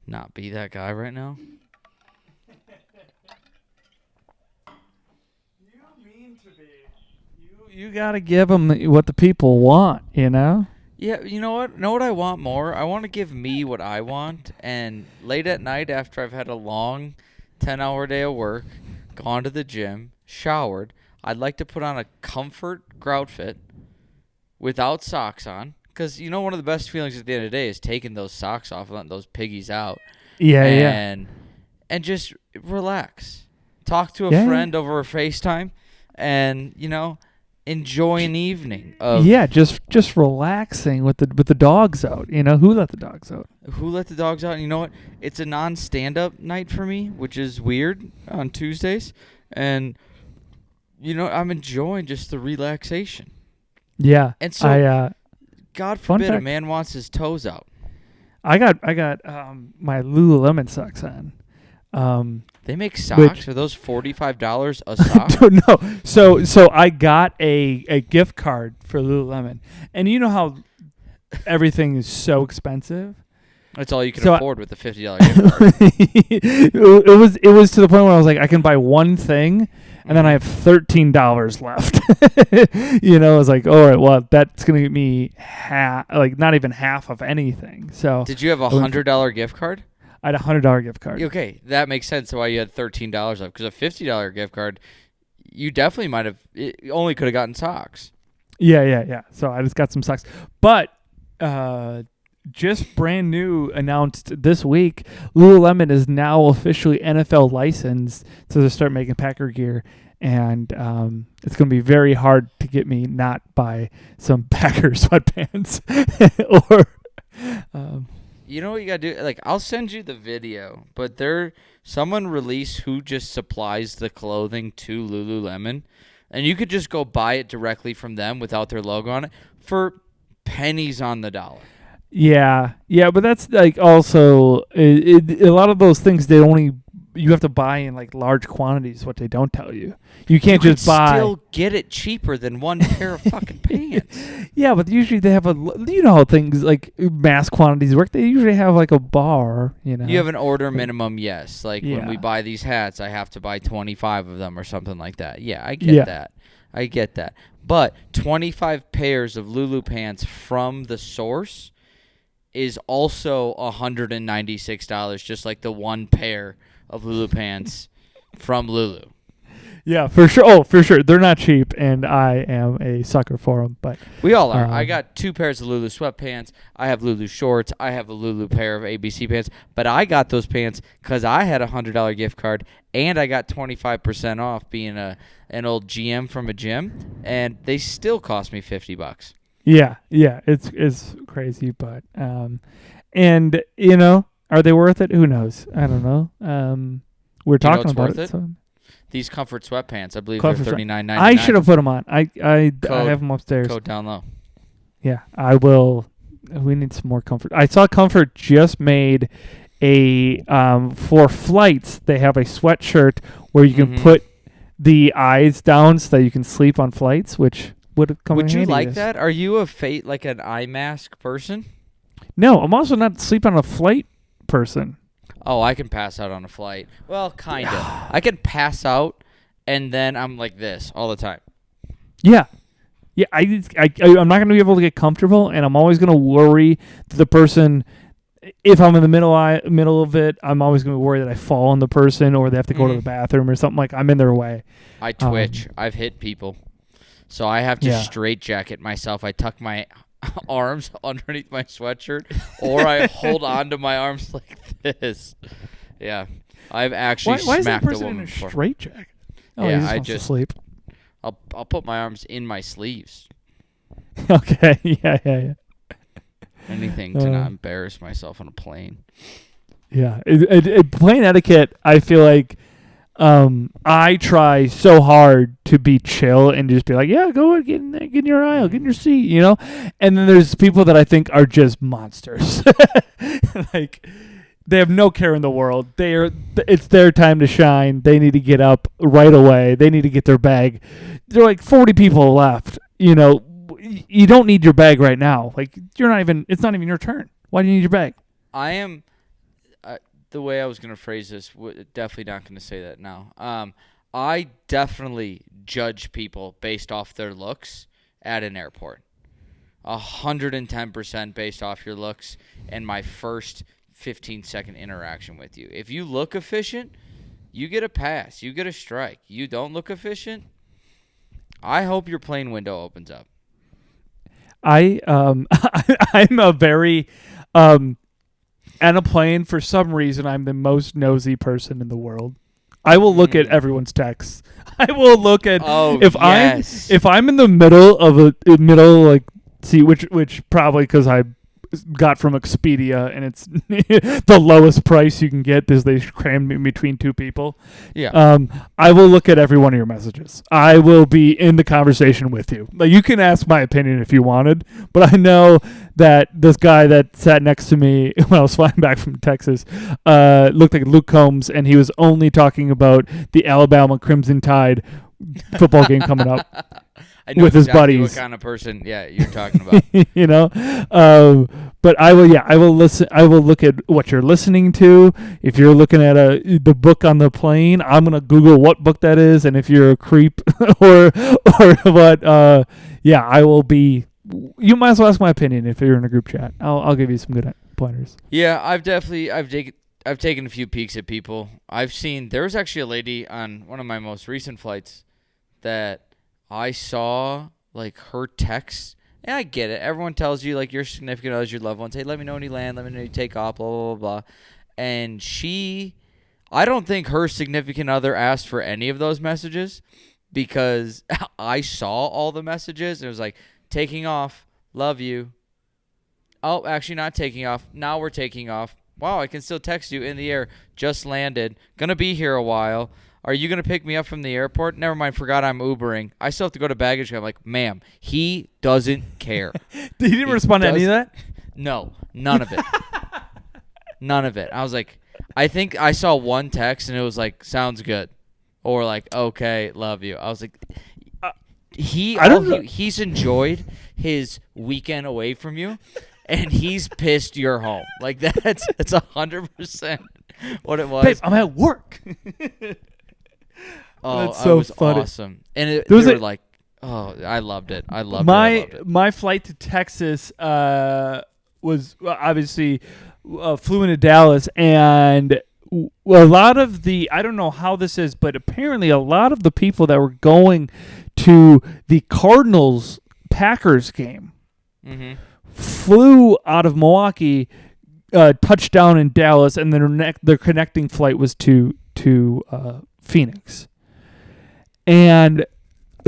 not be that guy right now. You mean to be. You got to give them what the people want, you know? Yeah, you know what? Know what I want more? I want to give me what I want, and late at night after I've had a long 10-hour day of work, gone to the gym, showered, I'd like to put on a comfort grout fit without socks on, because one of the best feelings at the end of the day is taking those socks off and letting those piggies out. Yeah, and just relax. Talk to a friend over FaceTime, and enjoy an evening of just relaxing with the dogs out. Who let the dogs out? Who let the dogs out? And you know what? It's a non-stand-up night for me, which is weird on Tuesdays, and I'm enjoying just the relaxation. Yeah, and so God forbid fact, a man wants his toes out. I got my Lululemon socks on. They make socks. Are those $45 a sock? No. So I got a gift card for Lululemon, and you know how everything is so expensive. That's all you can afford with the $50 gift card. It was to the point where I was like, I can buy one thing, and then I have $13 left. I was like, all right, well, that's gonna get me not even half of anything. So did you have a $100 gift card? I had a $100 gift card. Okay, that makes sense why you had $13 left. Because a $50 gift card, you definitely might have. Only could have gotten socks. Yeah. So I just got some socks, but just brand new announced this week, Lululemon is now officially NFL licensed to start making Packer gear, and it's going to be very hard to get me not buy some Packer sweatpants or. You know what you gotta do? Like, I'll send you the video, but someone released who just supplies the clothing to Lululemon, and you could just go buy it directly from them without their logo on it for pennies on the dollar. Yeah, but that's like also a lot of those things you have to buy in like large quantities. What they don't tell you, you can't just buy. Still get it cheaper than one pair of fucking pants. Yeah, but usually they have how things like mass quantities work. They usually have like a bar. You have an order minimum, yes. Like when we buy these hats, I have to buy 25 of them or something like that. Yeah, I get that. I get that. But 25 pairs of Lulu pants from the source is also $196, just like the one pair of Lulu pants from Lulu. Yeah, for sure. Oh, for sure. They're not cheap, and I am a sucker for them. But we all are. I got 2 pairs of Lulu sweatpants. I have Lulu shorts. I have a Lulu pair of ABC pants. But I got those pants because I had a $100 gift card, and I got 25% off being an old GM from a gym, and they still cost me $50. Yeah, it's crazy, but and are they worth it? Who knows? I don't know. We're talking about it. So. These comfort sweatpants, I believe they're $39.99. I should have put them on. I have them upstairs. Code down low. Yeah, I will. We need some more comfort. I saw Comfort just made a for flights. They have a sweatshirt where you can put the eyes down so that you can sleep on flights, which would come in handy. Would you like that? Are you like an eye mask person? No, I'm also not sleep on a flight person. Oh, I can pass out on a flight. Well, kind of. I can pass out, and then I'm like this all the time. Yeah. I'm not going to be able to get comfortable, and I'm always going to worry that the person, if I'm in the middle of it, I'm always going to worry that I fall on the person or they have to go to the bathroom or something. Like I'm in their way. I twitch. I've hit people. So I have to straitjacket myself. I tuck my arms underneath my sweatshirt, or I hold on to my arms like this. Yeah, I've actually smacked a woman before. Why is that person in a straitjacket? Oh, yeah, he just wants to sleep. I'll put my arms in my sleeves. Okay, yeah. Anything to not embarrass myself on a plane. Yeah, plane etiquette. I feel like I try so hard to be chill and just be like, yeah, go ahead, get in your aisle, get in your seat, And then there's people that I think are just monsters. Like they have no care in the world. It's their time to shine. They need to get up right away. They need to get their bag. There are like 40 people left. You don't need your bag right now. Like it's not even your turn. Why do you need your bag? I am. the way I was going to phrase this, definitely not going to say that now. I definitely judge people based off their looks at an airport. 110% based off your looks and my first 15-second interaction with you. If you look efficient, you get a pass. You get a strike. You don't look efficient, I hope your plane window opens up. I'm a very on a plane, for some reason, I'm the most nosy person in the world. I will look at everyone's texts. I will look at if I'm in the middle of a like seat, which probably because I got from Expedia and it's the lowest price you can get because they crammed me between two people. Yeah. I will look at every one of your messages. I will be in the conversation with you. Like, you can ask my opinion if you wanted, but I know that this guy that sat next to me when I was flying back from Texas looked like Luke Combs, and he was only talking about the Alabama Crimson Tide football game coming up. I know with exactly his buddies. What kind of person, you're talking about. You know, but I will listen. I will look at what you're listening to. If you're looking at the book on the plane, I'm gonna Google what book that is, and if you're a creep or what, I will be. You might as well ask my opinion if you're in a group chat. I'll give you some good pointers. Yeah, I've taken a few peeks at people. I've seen there was actually a lady on one of my most recent flights that I saw, like, her text, and I get it. Everyone tells you, like, your significant others, your loved ones, hey, let me know when you land, let me know when you take off, blah, blah, blah, blah. And I don't think her significant other asked for any of those messages, because I saw all the messages, and it was like, taking off, love you. Oh, actually not taking off. Now we're taking off. Wow, I can still text you in the air. Just landed. Gonna be here a while. Are you going to pick me up from the airport? Never mind, forgot I'm Ubering. I still have to go to baggage. I'm like, ma'am, he doesn't care. He didn't respond to any of that? No, none of it. None of it. I was like, I think I saw one text, and it was like, sounds good. Or like, okay, love you. I was like, he's enjoyed his weekend away from you, and he's pissed you're home. Like, that's 100% what it was. Babe, I'm at work. Oh, that's so it was funny. Awesome. And they were like, oh, I loved it. I loved it. My flight to Texas was obviously flew into Dallas, and a lot of I don't know how this is, but apparently a lot of the people that were going to the Cardinals-Packers game flew out of Milwaukee, touchdown in Dallas, and then their connecting flight was to Phoenix. And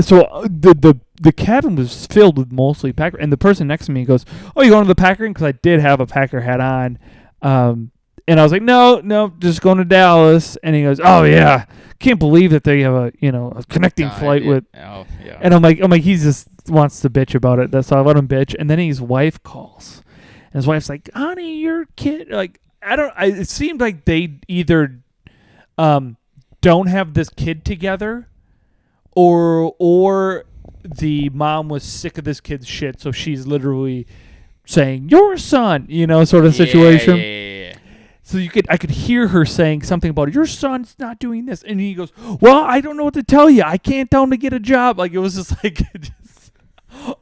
so the cabin was filled with mostly Packer, and the person next to me goes, "Oh, you going to the Packer game?" Because I did have a Packer hat on, and I was like, "No, just going to Dallas." And he goes, "Oh yeah, can't believe that they have a connecting flight with." Oh yeah. And I'm like, he just wants to bitch about it. That's so I let him bitch, and then his wife calls, and his wife's like, "Honey, your kid." Like, it seemed like they either don't have this kid together, or the mom was sick of this kid's shit, so she's literally saying, "Your son," sort of situation. Yeah. So I could hear her saying something about, "Your son's not doing this," and he goes, "Well, I don't know what to tell you. I can't tell him to get a job." Like, it was just like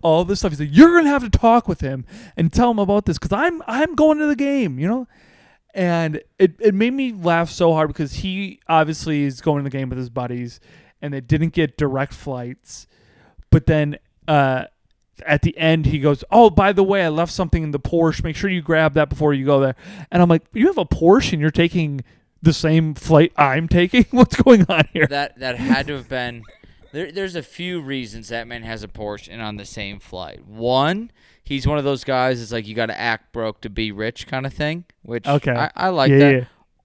all this stuff. He's like, "You're gonna have to talk with him and tell him about this because I'm going to the game," And it made me laugh so hard because he obviously is going to the game with his buddies, and they didn't get direct flights. But then at the end, he goes, "Oh, by the way, I left something in the Porsche. Make sure you grab that before you go there." And I'm like, "You have a Porsche and you're taking the same flight I'm taking? What's going on here?" That had to have been... There's a few reasons that man has a Porsche and on the same flight. One, he's one of those guys that's like, you got to act broke to be rich kind of thing, which I like that. Yeah.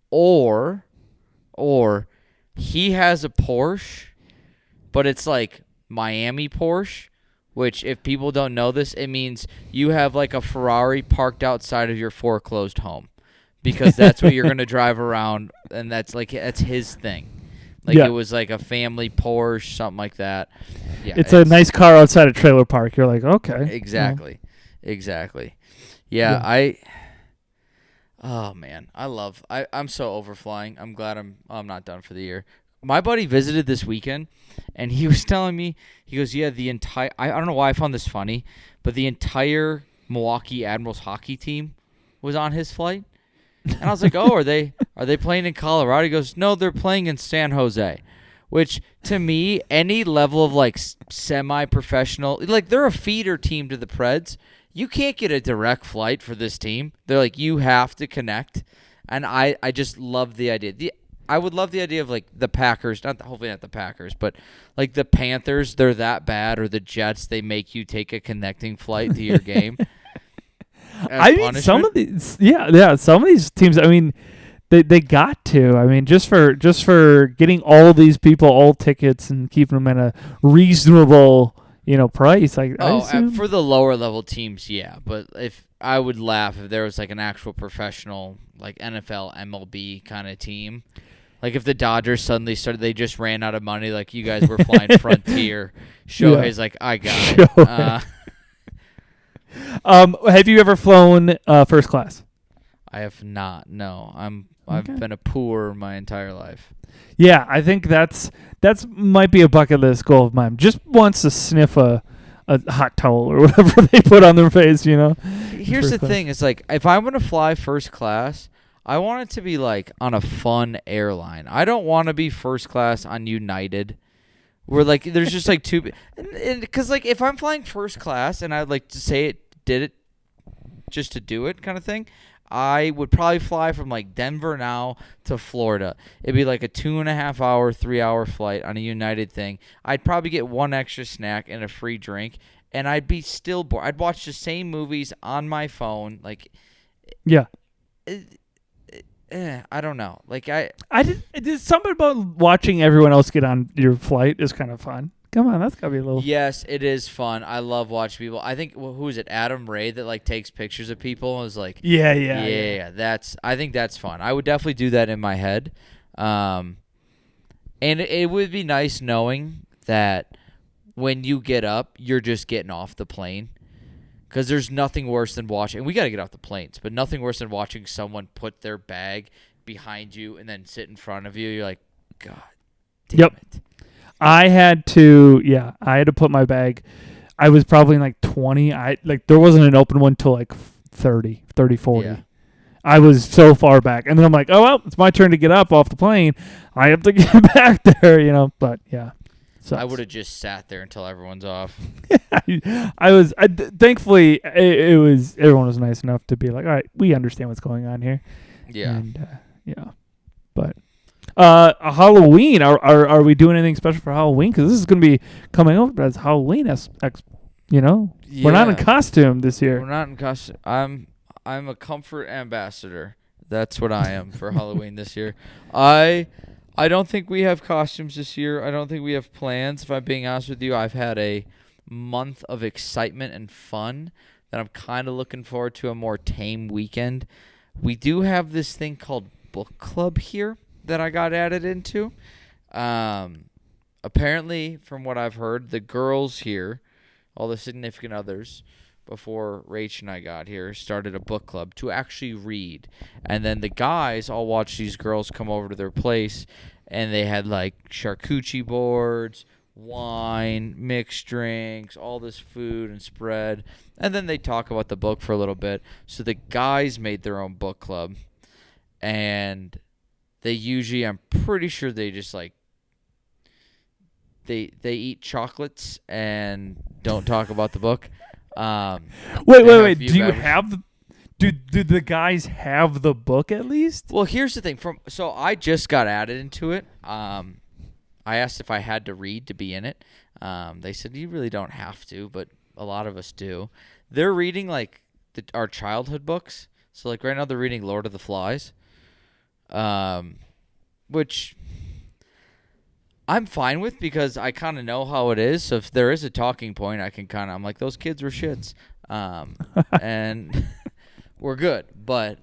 Or he has a Porsche, but it's like Miami Porsche, which if people don't know this, it means you have like a Ferrari parked outside of your foreclosed home because that's what you're going to drive around, and that's his thing. Like, it was like a family Porsche, something like that. Yeah, it's a nice car outside a trailer park. You're like, okay. Exactly. Yeah, Oh man, I'm so overflying. I'm glad I'm not done for the year. My buddy visited this weekend, and he was telling me, he goes, yeah, the entire I don't know why I found this funny, but the entire Milwaukee Admirals hockey team was on his flight. And I was like, "Oh, are they playing in Colorado?" He goes, "No, they're playing in San Jose." Which to me, any level of like semi-professional, like they're a feeder team to the Preds. You can't get a direct flight for this team. They're like, you have to connect. And I just love the idea. I would love the idea of like the Packers, hopefully not the Packers, but like the Panthers, they're that bad, or the Jets, they make you take a connecting flight to your game. I mean, some of these, some of these teams. I mean, they got to. I mean, just for getting all these people all tickets and keeping them at a reasonable, price. Like, for the lower level teams, yeah. But if I would laugh if there was like an actual professional, like NFL, MLB kind of team. Like if the Dodgers suddenly they just ran out of money. Like you guys were flying Frontier. Shohei's like, I got it. Have you ever flown first class? I have not. No, I've been a poor my entire life. Yeah, I think that's might be a bucket list goal of mine. Just wants to sniff a hot towel or whatever they put on their face. Here's the thing: it's like if I'm gonna fly first class, I want it to be like on a fun airline. I don't want to be first class on United. Where like there's just like two, because like if I'm flying first class and I'd like to say did it just to do it kind of thing, I would probably fly from like Denver now to Florida. It'd be like a 2.5 hour, 3 hour flight on a United thing. I'd probably get one extra snack and a free drink, and I'd be still bored. I'd watch the same movies on my phone. Like, yeah. I don't know. Like there's something about watching everyone else get on your flight is kind of fun. Come on, that's gotta be a little. Yes, it is fun. I love watching people. I think who is it? Adam Ray that like takes pictures of people and is like, yeah. I think that's fun. I would definitely do that in my head, and it would be nice knowing that when you get up, you're just getting off the plane. Because there's nothing worse than watching, and we got to get off the planes, but nothing worse than watching someone put their bag behind you and then sit in front of you. You're like, God damn it. I had to put my bag. I was probably in like 20. There wasn't an open one till like 30, 40. Yeah. I was so far back. And then I'm like, oh, well, it's my turn to get up off the plane. I have to get back there, but yeah. Sucks. I would have just sat there until everyone's off. Thankfully, everyone was nice enough to be like, all right, we understand what's going on here. Yeah. And, but Halloween, are we doing anything special for Halloween? Because this is going to be coming up as Halloween, We're not in costume this year. We're not in costume. I'm a comfort ambassador. That's what I am for Halloween this year. I don't think we have costumes this year. I don't think we have plans. If I'm being honest with you, I've had a month of excitement and fun that I'm kind of looking forward to a more tame weekend. We do have this thing called book club here that I got added into. Apparently, from what I've heard, the girls here, all the significant others, before Rach and I got here, started a book club to actually read. And then the guys all watched these girls come over to their place, and they had like charcuterie boards, wine, mixed drinks, all this food and spread. And then they talk about the book for a little bit. So the guys made their own book club. And they usually, I'm pretty sure they just like, they eat chocolates and don't talk about the book. Wait. Do the guys have the book at least? Well, here's the thing. So I just got added into it. I asked if I had to read to be in it. They said you really don't have to, but a lot of us do. They're reading like our childhood books. So like right now they're reading Lord of the Flies, which I'm fine with because I kind of know how it is. So if there is a talking point, I'm like, those kids were shits. And we're good. But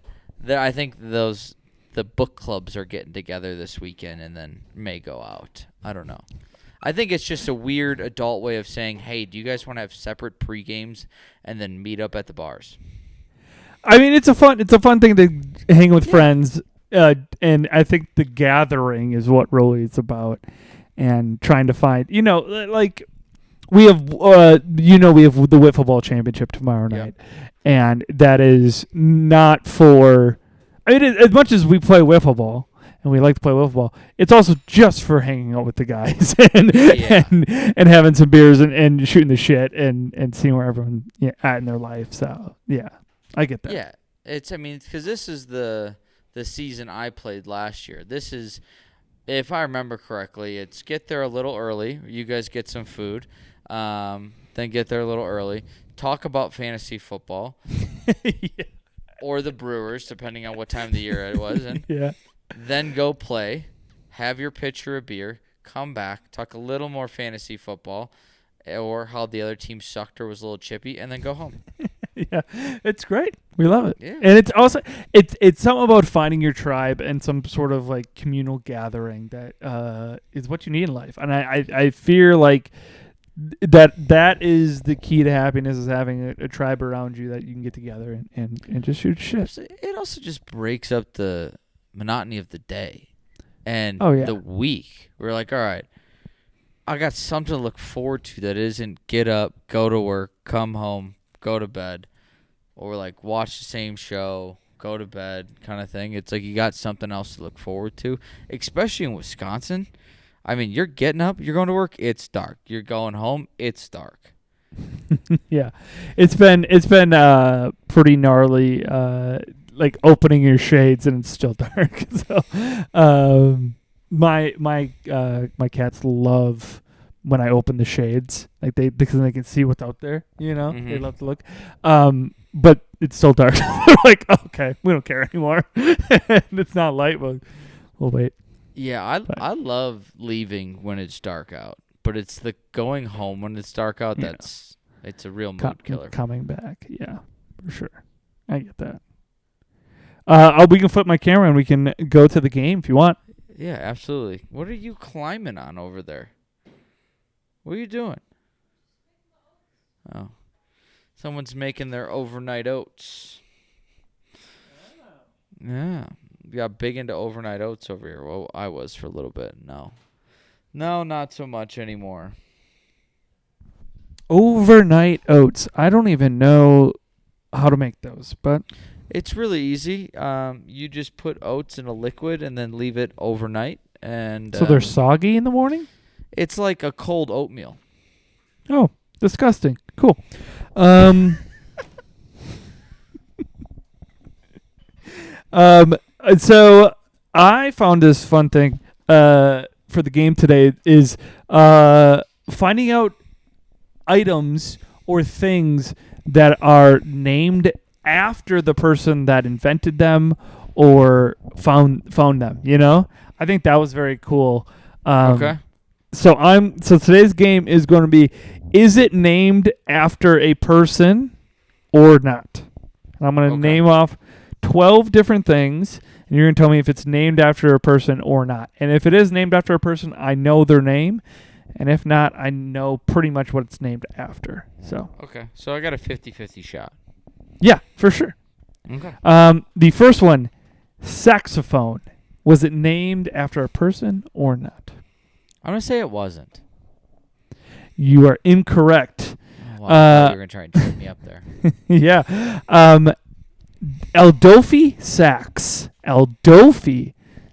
I think the book clubs are getting together this weekend and then may go out. I don't know. I think it's just a weird adult way of saying, hey, do you guys want to have separate pre-games and then meet up at the bars? I mean, it's a fun thing to hang with friends, and I think the gathering is what really it's about, and trying to find, like we have, we have the Wiffle Ball Championship tomorrow night, and that is not for. I mean, as much as we play wiffle ball and we like to play wiffle ball, it's also just for hanging out with the guys and having some beers and shooting the shit and seeing where everyone at in their life. So yeah, I get that. Yeah, because this is the season I played last year. This is, if I remember correctly, it's get there a little early. You guys get some food, then get there a little early. Talk about fantasy football. Yeah. Or the Brewers, depending on what time of the year it was. And then go play, have your pitcher of beer, come back, talk a little more fantasy football, or how the other team sucked or was a little chippy, and then go home. Yeah, it's great. We love it. Yeah. And it's also it's something about finding your tribe and some sort of like communal gathering that is what you need in life. And I fear like that is the key to happiness, is having a tribe around you that you can get together and just shoot shit. It also just breaks up the monotony of the day and the week. We're like, all right, I got something to look forward to that isn't get up, go to work, come home, go to bed, or like watch the same show, go to bed kind of thing. It's like you got something else to look forward to, especially in Wisconsin. I mean, you're getting up, you're going to work, it's dark. You're going home, it's dark. Yeah, it's been pretty gnarly. Like opening your shades and it's still dark. So, my cats love when I open the shades, like because they can see what's out there. Mm-hmm. They love to look. But it's still dark. They're like, okay, we don't care anymore. And it's not light. We'll wait. Yeah, I love leaving when it's dark out, but it's the going home when it's dark out it's a real mood killer. Coming back, yeah, for sure. I get that. We can flip my camera and we can go to the game if you want. Yeah, absolutely. What are you climbing on over there? What are you doing? Oh, someone's making their overnight oats. Yeah. Got big into overnight oats over here. Well, I was for a little bit. No, not so much anymore. Overnight oats. I don't even know how to make those, but it's really easy. You just put oats in a liquid and then leave it overnight, and so they're soggy in the morning. It's like a cold oatmeal. Oh, disgusting. Cool. So I found this fun thing for the game today is finding out items or things that are named after the person that invented them or found them. I think that was very cool. Okay. So today's game is going to be, is it named after a person or not? And I'm going to name off 12 different things, and you're going to tell me if it's named after a person or not. And if it is named after a person, I know their name. And if not, I know pretty much what it's named after. So okay. So I got a 50-50 shot. Yeah, for sure. Okay. The first one, saxophone. Was it named after a person or not? I'm going to say it wasn't. You are incorrect. Oh, wow, I thought you were going to try and trip me up there. Yeah. Eldolfi sax.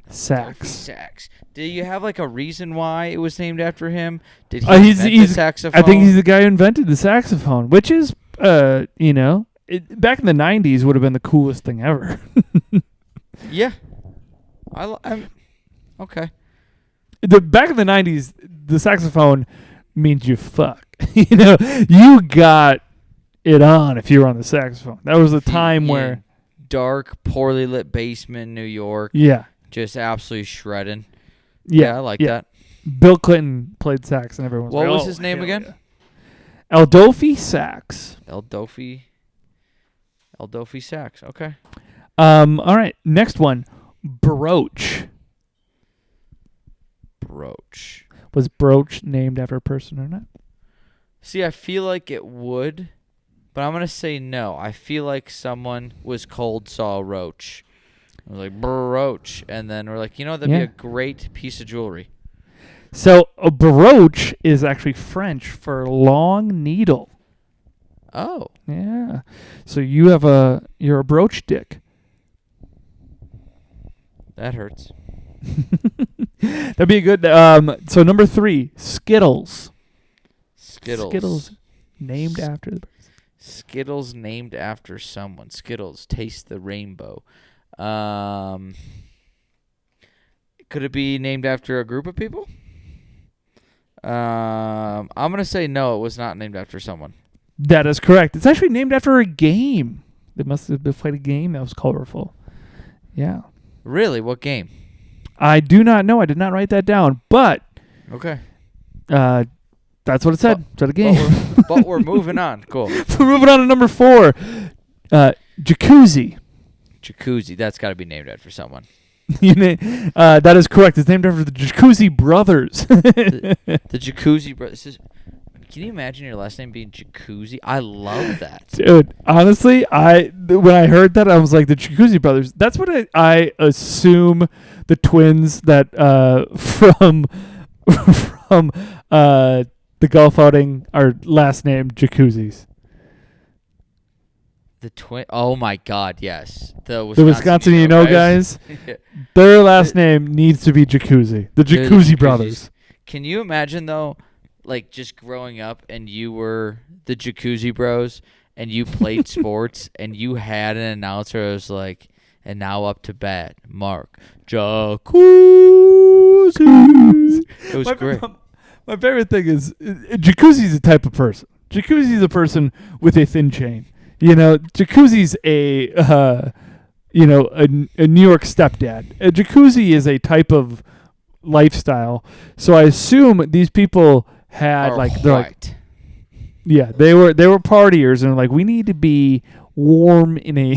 Sax. Do you have like a reason why it was named after him? Did he invent the saxophone? I think he's the guy who invented the saxophone, which is, back in the 90s would have been the coolest thing ever. Yeah. I'm okay. Back in the 90s, the saxophone means you fuck. You got it on if you were on the saxophone. That was a time where dark, poorly lit basement in New York. Yeah. Just absolutely shredding. Yeah, I like that. Bill Clinton played sax and everyone was What like, was his name again? Yeah. Eldolfi sax. Eldolfi sax. Okay. All right. Next one. Brooch. Was brooch named after a person or not? See, I feel like it would, But I'm going to say no. I feel like someone was cold, saw a roach. I was like, brr, roach. And then we're like, that'd be a great piece of jewelry. So a brooch is actually French for long needle. Oh. Yeah. So you're a brooch dick. That hurts. That'd be a good. So number 3, Skittles. Skittles. Named after the person. Skittles named after someone. Skittles, taste the rainbow. Could it be named after a group of people? I'm going to say no, it was not named after someone. That is correct. It's actually named after a game. They must have played a game that was colorful. Yeah. Really? What game? I do not know. I did not write that down. But okay. That's what it said. It's a game. But we're moving on. Cool. We're moving on to number 4. Jacuzzi. Jacuzzi. That's got to be named after someone. That is correct. It's named after the Jacuzzi brothers. the Jacuzzi brothers. Can you imagine your last name being Jacuzzi? I love that. Dude, honestly, when I heard that, I was like, the Chewzie brothers. That's what I assume the twins that from the golf outing are last name Jacuzzis. The twin. Oh my God, yes. The Wisconsin guys. Yeah. Their last name needs to be Jacuzzi. The Jacuzzi brothers. Can you imagine though? Like just growing up and you were the Jacuzzi bros and you played sports and you had an announcer that was like, and now up to bat, Mark Jacuzzi. It was great. My favorite thing is Jacuzzi's a type of person. Jacuzzi's a person with a thin chain. Jacuzzi's a New York stepdad. A Jacuzzi is a type of lifestyle. So I assume these people had they were partiers and like we need to be warm in a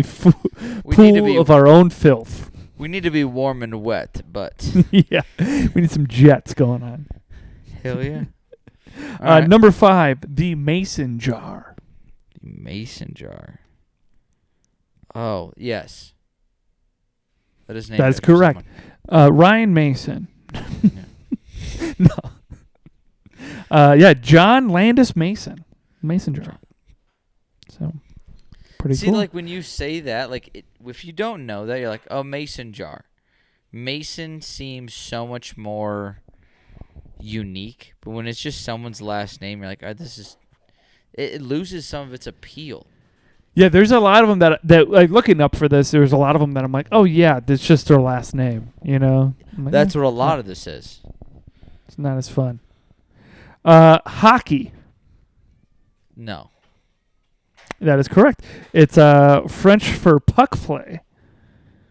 pool of our own filth. We need to be warm and wet, but yeah, we need some jets going on. Hell yeah! Right. Number 5, the mason jar. The mason jar. Oh yes, that is named. That is correct. Ryan Mason. No. John Landis Mason. Mason jar. So, pretty cool. See, like, when you say that, like, if you don't know that, you're like, oh, mason jar. Mason seems so much more unique, but when it's just someone's last name, you're like, oh, it loses some of its appeal. Yeah, there's a lot of them that like, looking up for this, there's a lot of them that I'm like, oh, yeah, that's just their last name, Like, that's what a lot of this is. It's not as fun. Hockey. No. That is correct. It's French for puck play.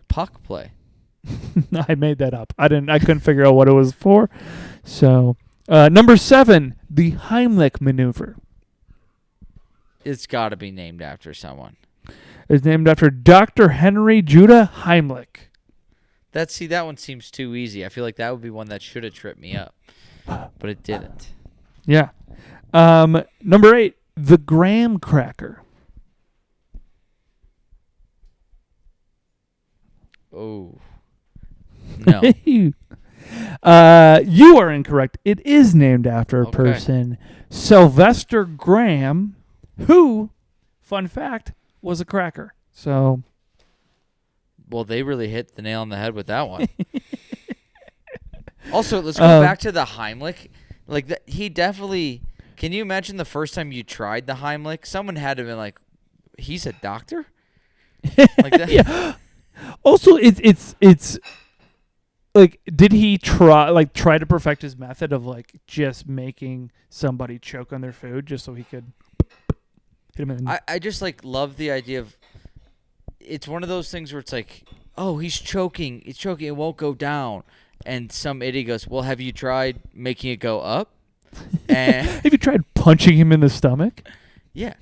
Puck play. I made that up. I couldn't figure out what it was for. So, number 7, the Heimlich maneuver. It's got to be named after someone. It's named after Dr. Henry Judah Heimlich. That one seems too easy. I feel like that would be one that should have tripped me up, but it didn't. Yeah. Number 8, the graham cracker. Oh. No. You are incorrect. It is named after a person, Sylvester Graham, who, fun fact, was a cracker. So. Well, they really hit the nail on the head with that one. Also, let's go back to the Heimlich. Like, he definitely... Can you imagine the first time you tried the Heimlich? Someone had to be like, he's a doctor? Like that? Yeah. Also, it's like, did he try to perfect his method of, like, just making somebody choke on their food just so he could hit him in? I just, like, love the idea of... It's one of those things where it's like, oh, he's choking. It's choking. It won't go down. And some idiot goes, well, have you tried making it go up? And have you tried punching him in the stomach? Yeah.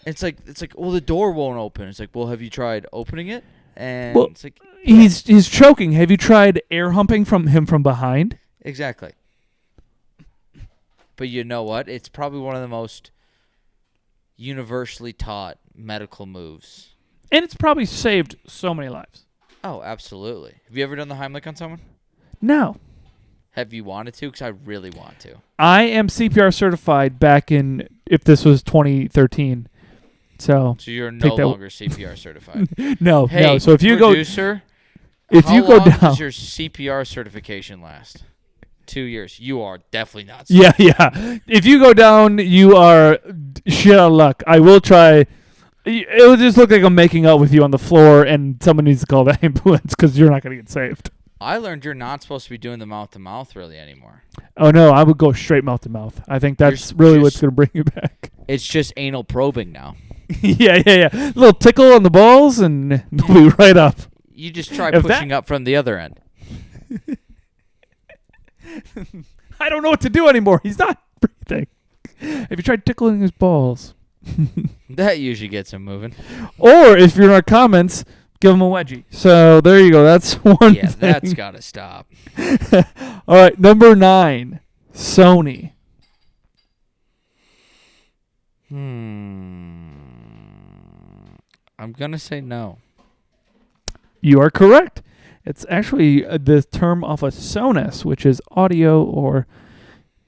It's like, well, the door won't open. It's like, well, have you tried opening it? And it's like, yeah. He's choking. Have you tried air humping from him from behind? Exactly. But you know what? It's probably one of the most universally taught medical moves. And it's probably saved so many lives. Oh, absolutely. Have you ever done the Heimlich on someone? No. Have you wanted to? Because I really want to. I am CPR certified back in, if this was 2013. So you're no longer CPR certified. No. So if you producer, how long down, does your CPR certification last? 2 years. You are definitely not certified. Yeah. If you go down, you are shit out of luck. I will try. It will just look like I'm making out with you on the floor, and someone needs to call the ambulance because you're not going to get saved. I learned you're not supposed to be doing the mouth-to-mouth really anymore. Oh, no. I would go straight mouth to mouth. I think that's really what's going to bring you back. It's just anal probing now. Yeah. A little tickle on the balls, and they'll be right up. You just try pushing up from the other end. I don't know what to do anymore. He's not breathing. Have you tried tickling his balls? That usually gets him moving. Or if you're in our comments, give him a wedgie. So there you go. That's one Yeah, thing. that's got to stop. All right, number 9, Sony. I'm going to say no. You are correct. It's actually the term off of Sonus, which is audio or,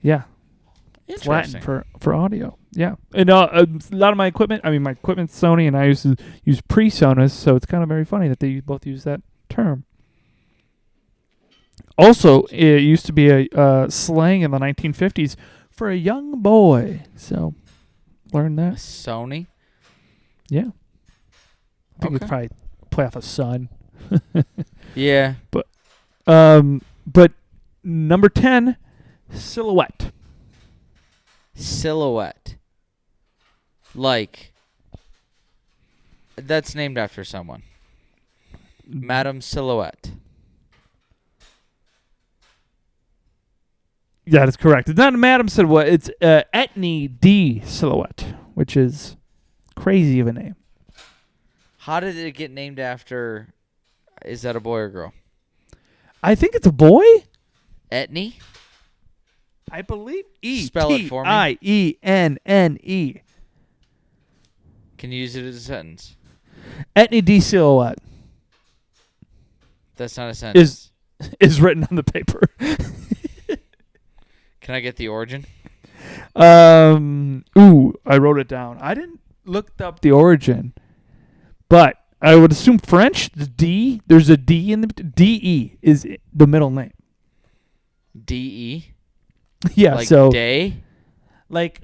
it's Latin for audio. Yeah. And a lot of my equipment, my equipment's Sony, and I used to use pre-Sonus, so it's kind of very funny that they both use that term. Also, it used to be a slang in the 1950s for a young boy. So, learn that. Sony? Yeah. I think it's probably play off a son. Yeah. But number 10, Silhouette. Silhouette. Like, that's named after someone. Madam Silhouette. That is correct. It's not Madam Silhouette. It's Etnie D. Silhouette, which is crazy of a name. How did it get named after? Is that a boy or girl? I think it's a boy. Etnie? I believe Spell it for me. Iennne. Can you use it as a sentence? Etnie D. Silhouette That's not a sentence. is written on the paper. Can I get the origin? I wrote it down. I didn't look up the origin, but I would assume French. The D. There's a D in the D-E is the middle name. D-E? Yeah. Like so day? like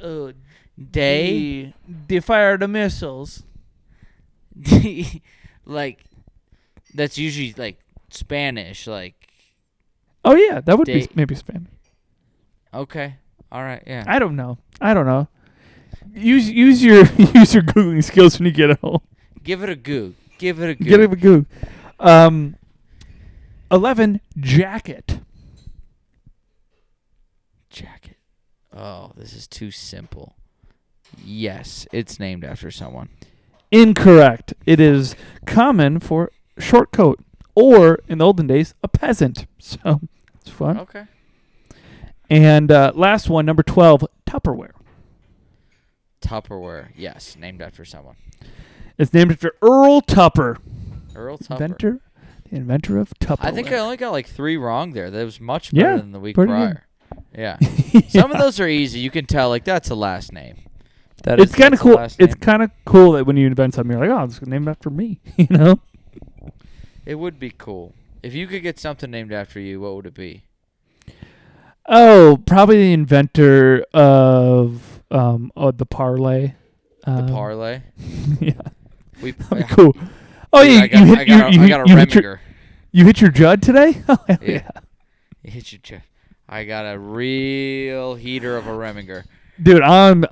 Day? They fire the missiles. Like, that's usually like Spanish. Like. Oh yeah, that would be maybe Spanish. Okay. All right. Yeah. I don't know. Use your Googling skills when you get home. Give it a goo. Give it a goo. 11, Jacket. Jacket. Oh, this is too simple. Yes, it's named after someone. Incorrect. It is common for short coat, or in the olden days, a peasant. So it's fun. Okay. And last one, number 12, Tupperware. Tupperware. Yes, named after someone. It's named after Earl Tupper. Earl Tupper. The inventor of Tupperware. I think I only got like 3 wrong there. That was much better than the week Good. prior. Yeah. Some of those are easy. You can tell, like, that's a last name. It's kind of cool. It's kind of cool that when you invent something, you're like, oh, it's named after me. You know? It would be cool. If you could get something named after you, what would it be? Oh, probably the inventor of the parlay. The parlay? Yeah. That'd be cool. Oh, dude, yeah. I got a Reminger. You hit your Judd today? Oh, yeah. You hit your Judd. I got a real heater of a Reminger. Dude, I'm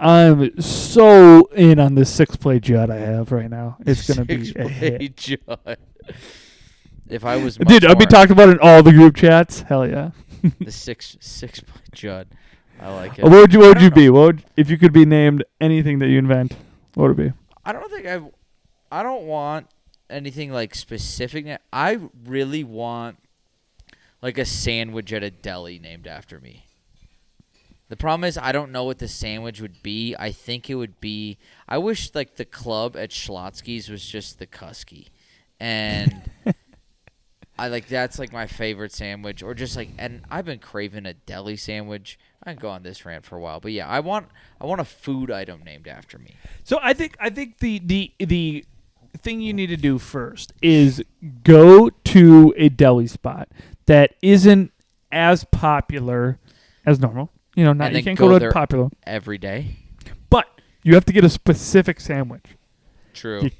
so in on this 6-play Judd I have right now. It's gonna be a hit. Judd. If I was dude, I'll be talking about it in all the group chats. Hell yeah. The six play Judd. I like it. What would you be? If you could be named anything that you invent? What would it be? I don't want anything like specific. I really want like a sandwich at a deli named after me. The problem is I don't know what the sandwich would be. I think it would be. I wish like the club at Schlotsky's was just the Kusky, and I like that's like my favorite sandwich. Or just like, and I've been craving a deli sandwich. I can go on this rant for a while, but yeah, I want a food item named after me. So I think the thing you need to do first is go to a deli spot that isn't as popular as normal. You know, not you can't go to a popular every day. But you have to get a specific sandwich. True. You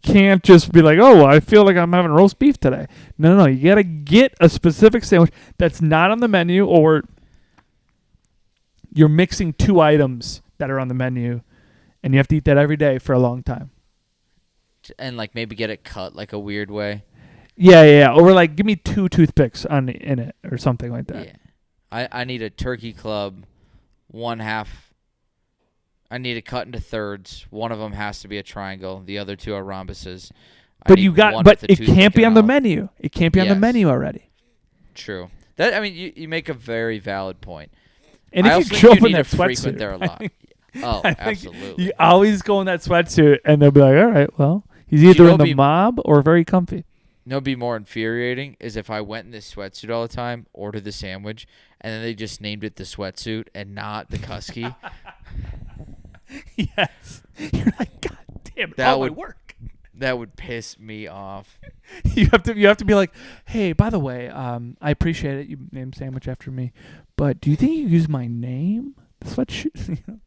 can't just be like, oh, I feel like I'm having roast beef today. No. You got to get a specific sandwich that's not on the menu, or you're mixing two items that are on the menu, and you have to eat that every day for a long time. And like maybe get it cut like a weird way. Yeah. Or like give me 2 toothpicks in it or something like that. Yeah. I need a turkey club, 1/2. I need it cut into thirds. One of them has to be a triangle. The other 2 are rhombuses. But it can't be on the menu. It can't be on the menu already. True. You make a very valid point. And if you show up in that sweatsuit, there a lot. Absolutely. You always go in that sweatsuit, and they'll be like, all right, well, he's either in the mob or very comfy. You know what'd be more infuriating is if I went in this sweatsuit all the time, ordered the sandwich, and then they just named it the sweatsuit and not the Kusky. Yes. You're like, God damn it, that would work. That would piss me off. You have to be like, hey, by the way, I appreciate it. You named sandwich after me, but do you think you use my name? The sweatshirt.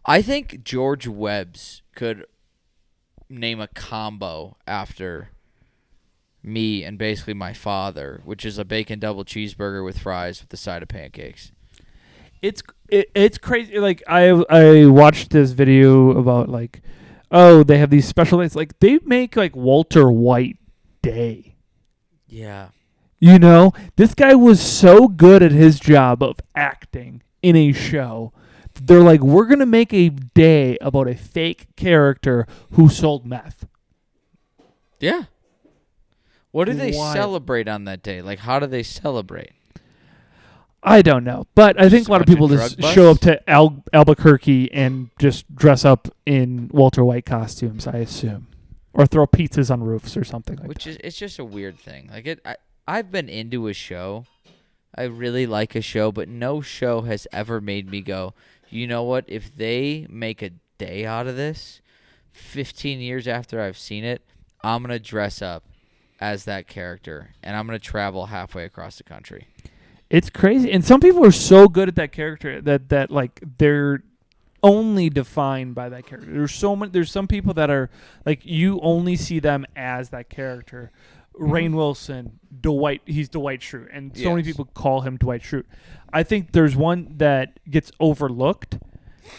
I think George Webb's could name a combo after me and basically my father, which is a bacon double cheeseburger with fries with a side of pancakes. It's crazy. Like I watched this video about like, oh, they have these special days. Like they make like Walter White Day. Yeah. You know, this guy was so good at his job of acting in a show. They're like, we're gonna make a day about a fake character who sold meth. Yeah. What do they celebrate on that day? Like, how do they celebrate? I don't know. But I think a lot of people just show up to Albuquerque and just dress up in Walter White costumes, I assume. Or throw pizzas on roofs or something like that. It's just a weird thing. Like I've been into a show. I really like a show, but no show has ever made me go, you know what? If they make a day out of this, 15 years after I've seen it, I'm going to dress up as that character, and I'm going to travel halfway across the country. It's crazy. And some people are so good at that character that like they're only defined by that character. There's some people that are like you only see them as that character. Rainn Wilson, he's Dwight Schrute, and so many people call him Dwight Schrute. I think there's one that gets overlooked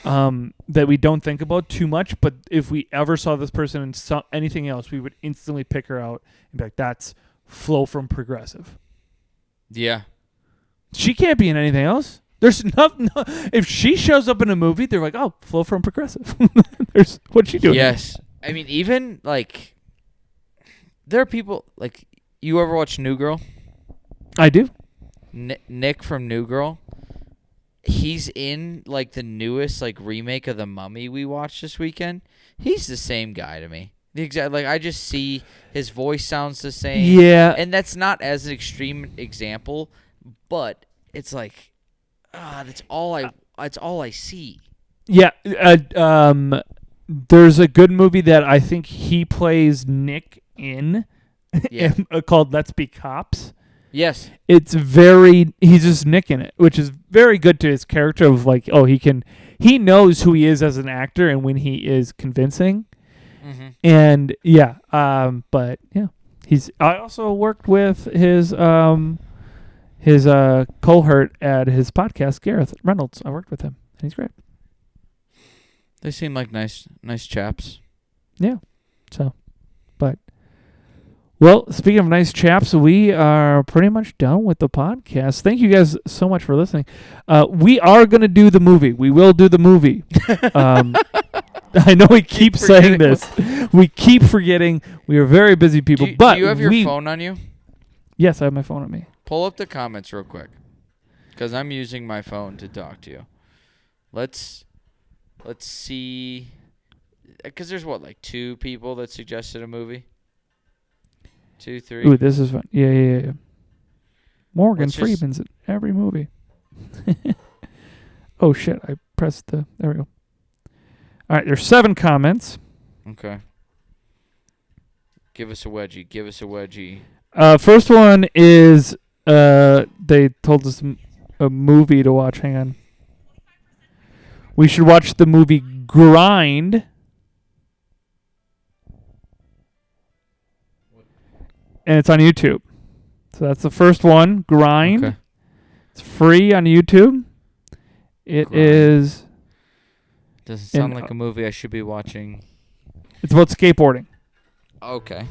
that we don't think about too much, but if we ever saw this person in anything else, we would instantly pick her out and be like, that's Flo from Progressive. Yeah. She can't be in anything else. There's nothing. If she shows up in a movie, they're like, "Oh, Flo from Progressive." What's she doing? Yes, I mean, even like there are people like you ever watch New Girl? I do. Nick from New Girl. He's in like the newest like remake of The Mummy we watched this weekend. He's the same guy to me. The exact like I just see his voice sounds the same. Yeah, and that's not as an extreme example. But it's like, that's all I see. Yeah, there's a good movie that I think he plays Nick in, called Let's Be Cops. Yes, he's just Nick in it, which is very good to his character of like, oh, he knows who he is as an actor and when he is convincing, and but yeah, I also worked with his cohort at his podcast, Gareth Reynolds. I worked with him, and he's great. They seem like nice chaps. Yeah. So, well, speaking of nice chaps, we are pretty much done with the podcast. Thank you guys so much for listening. We are going to do the movie. We will do the movie. I know we keep saying this. We keep forgetting. We are very busy people. Do you have your phone on you? Yes, I have my phone on me. Pull up the comments real quick. Because I'm using my phone to talk to you. Let's see. Because there's like 2 people that suggested a movie. 2, 3. Ooh, this is fun. Yeah. Morgan Let's just- Freeman's in every movie. Oh shit! I pressed the. There we go. All right, there's 7 comments. Okay. Give us a wedgie. First one is they told us a movie to watch. Hang on. We should watch the movie Grind. And it's on YouTube. So that's the first one, Grind. Okay. It's free on YouTube. It Grind. is. Doesn't sound like a movie I should be watching. It's about skateboarding. Okay.